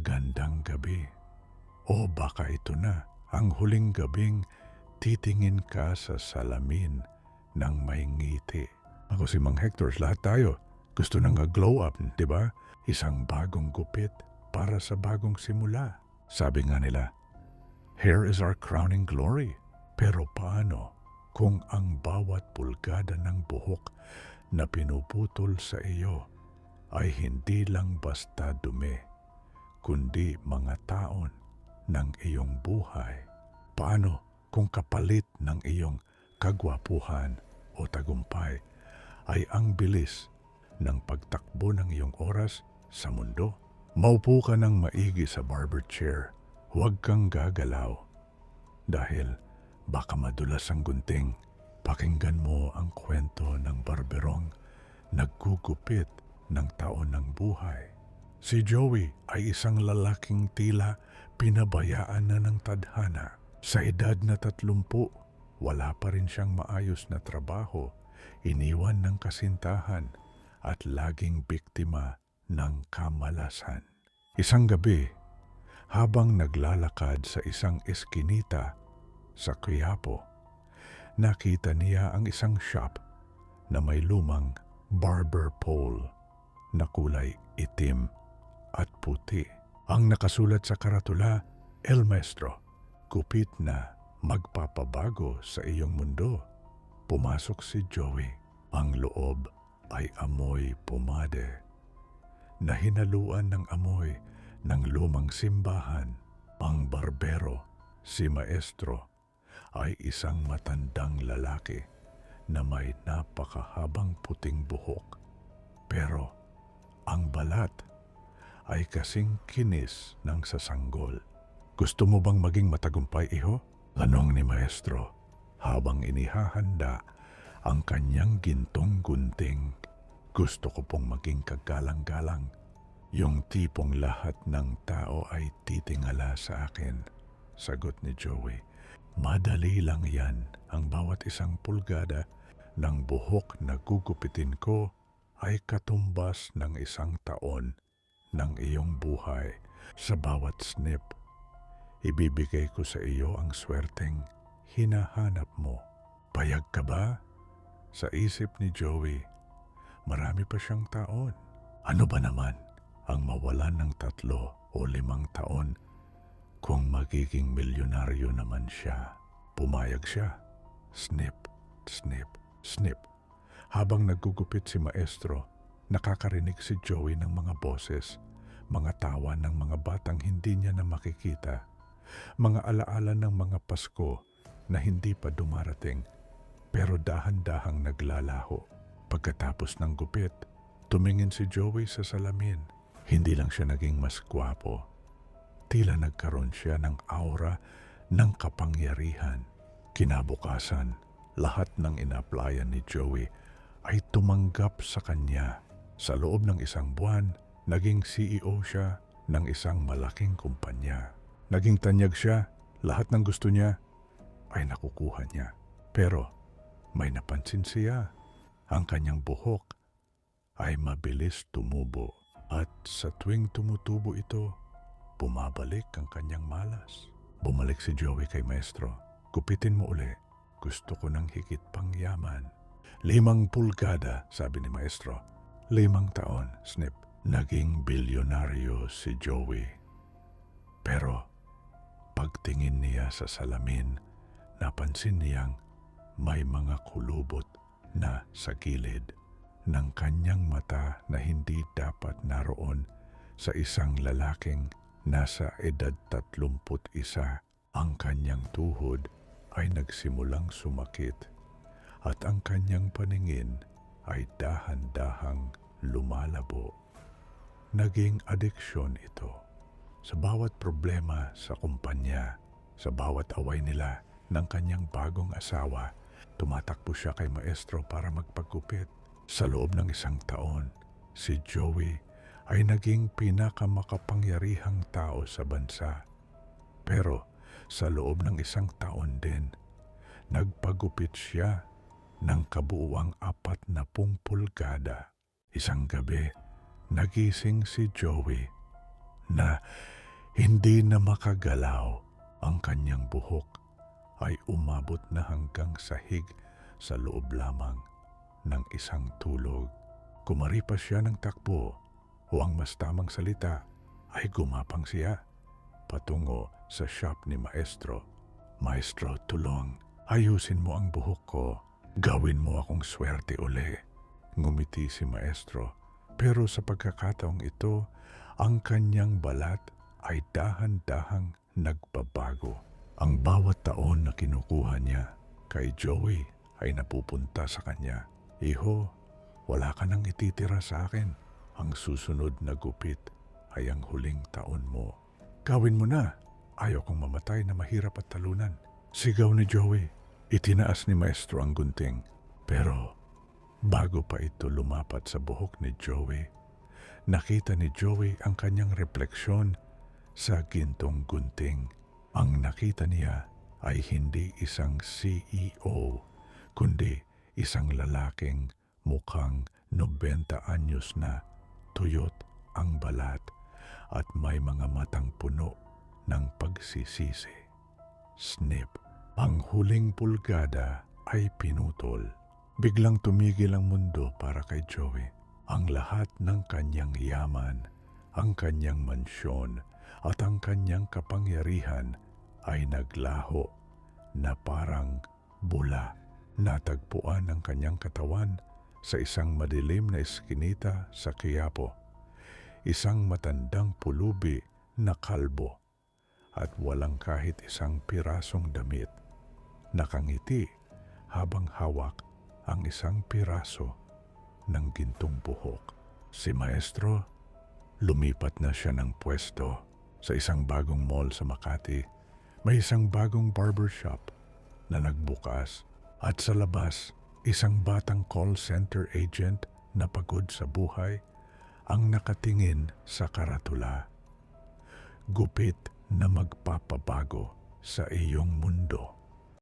magandang gabi. O baka ito na ang huling gabing titingin ka sa salamin ng may ngiti. Ako si Mang Hector, lahat tayo gusto nang glow up, di ba? Isang bagong gupit para sa bagong simula. Sabi nga nila, hair is our crowning glory. Pero paano kung ang bawat pulgada ng buhok na pinuputol sa iyo ay hindi lang basta dumi, kundi mga taon ng iyong buhay? Paano kung kapalit ng iyong kagwapuhan o tagumpay ay ang bilis ng pagtakbo ng iyong oras sa mundo? Maupo ka ng maigi sa barber chair. Huwag kang gagalaw dahil baka madulas ang gunting. Pakinggan mo ang kwento ng barberong naggugupit ng taon ng buhay. Si Joey ay isang lalaking tila pinabayaan na ng tadhana. Sa edad na 30, wala pa rin siyang maayos na trabaho, iniwan ng kasintahan at laging biktima ng kamalasan. Isang gabi, habang naglalakad sa isang eskinita sa Quiapo, nakita niya ang isang shop na may lumang barber pole na kulay itim at puti. Ang nakasulat sa karatula, El Maestro, gupit na magpapabago sa iyong mundo. Pumasok si Joey. Ang loob ay amoy pomade na hinaluan ng amoy ng lumang simbahan. Ang barbero, si Maestro, ay isang matandang lalaki na may napakahabang puting buhok. Pero ang balat ay kasing kinis ng sasanggol. Gusto mo bang maging matagumpay, iho? Tanong ni Maestro habang inihahanda ang kanyang gintong gunting. Gusto ko pong maging kagalang-galang. Yung tipong lahat ng tao ay titingala sa akin. Sagot ni Joey. Madali lang yan. Ang bawat isang pulgada ng buhok na gugupitin ko ay katumbas ng isang taon ng iyong buhay. Sa bawat snip, ibibigay ko sa iyo ang swerteng hinahanap mo. Payag ka ba? Sa isip ni Joey, marami pa siyang taon. Ano ba naman ang mawalan ng 3 o 5 taon kung magiging milyonaryo naman siya? Pumayag siya. Snip, snip, snip. Habang naggugupit si Maestro, nakakarinig si Joey ng mga boses, mga tawa ng mga batang hindi niya na makikita, mga alaala ng mga Pasko na hindi pa dumarating pero dahan-dahang naglalaho. Pagkatapos ng gupit, tumingin si Joey sa salamin. Hindi lang siya naging mas gwapo, tila nagkaroon siya ng aura ng kapangyarihan. Kinabukasan, lahat ng ina-applyan ni Joey ay tumanggap sa kanya. Sa loob ng 1 buwan, naging CEO siya ng isang malaking kumpanya. Naging tanyag siya, lahat ng gusto niya ay nakukuha niya. Pero may napansin siya, ang kanyang buhok ay mabilis tumubo. At sa tuwing tumutubo ito, bumabalik ang kanyang malas. Bumalik si Joey kay Maestro. Gupitin mo uli. Gusto ko ng higit pang yaman. 5 pulgada, sabi ni Maestro. 5 taon, snip. Naging bilyonaryo si Joey. Pero pagtingin niya sa salamin, napansin niyang may mga kulubot na sa gilid ng kanyang mata na hindi dapat naroon sa isang lalaking nasa edad 31. Ang kanyang tuhod ay nagsimulang sumakit at ang kanyang paningin ay dahan-dahang lumalabo. Naging adiksyon ito. Sa bawat problema sa kumpanya, sa bawat away nila ng kanyang bagong asawa, tumatakbo siya kay Maestro para magpagupit. Sa loob ng 1 taon, si Joey ay naging pinakamakapangyarihang tao sa bansa. Pero sa loob ng 1 taon din, nagpagupit siya ng kabuuang 40 pulgada. Isang gabi, nagising si Joey na Hindi na makagalaw ang kanyang buhok ay umabot na hanggang sahig sa loob lamang ng isang tulog. Kumaripas siya ng takbo o ang mas tamang salita ay gumapang siya patungo sa shop ni Maestro. Maestro, tulong. Ayusin mo ang buhok ko. Gawin mo akong swerte uli. Ngumiti si Maestro. Pero sa pagkakataong ito, ang kanyang balat ay dahan-dahang nagbabago. Ang bawat taon na kinukuha niya kay Joey ay napupunta sa kanya. Iho, wala ka nang ititira sa akin. Ang susunod na gupit ay ang huling taon mo. Gawin mo na. Ayaw kong mamatay na mahirap at talunan. Sigaw ni Joey. Itinaas ni Maestro ang gunting. Pero bago pa ito lumapat sa buhok ni Joey, nakita ni Joey ang kanyang refleksyon sa gintong gunting. Ang nakita niya ay hindi isang CEO, kundi isang lalaking mukhang 90 anyos na, tuyot ang balat at may mga matang puno ng pagsisisi. Snip. Ang huling pulgada ay pinutol. Biglang tumigil ang mundo para kay Joey. Ang lahat ng kanyang yaman, ang kanyang mansyon at ang kanyang kapangyarihan ay naglaho na parang bula. Natagpuan ang kanyang katawan sa isang madilim na eskinita sa Quiapo. Isang matandang pulubi na kalbo at walang kahit isang pirasong damit. Nakangiti habang hawak ang isang piraso ng gintong buhok. Si Maestro, lumipat na siya ng pwesto sa isang bagong mall sa Makati. May isang bagong barbershop na nagbukas at sa labas, isang batang call center agent na pagod sa buhay ang nakatingin sa karatula. Gupit na magpapabago sa iyong mundo.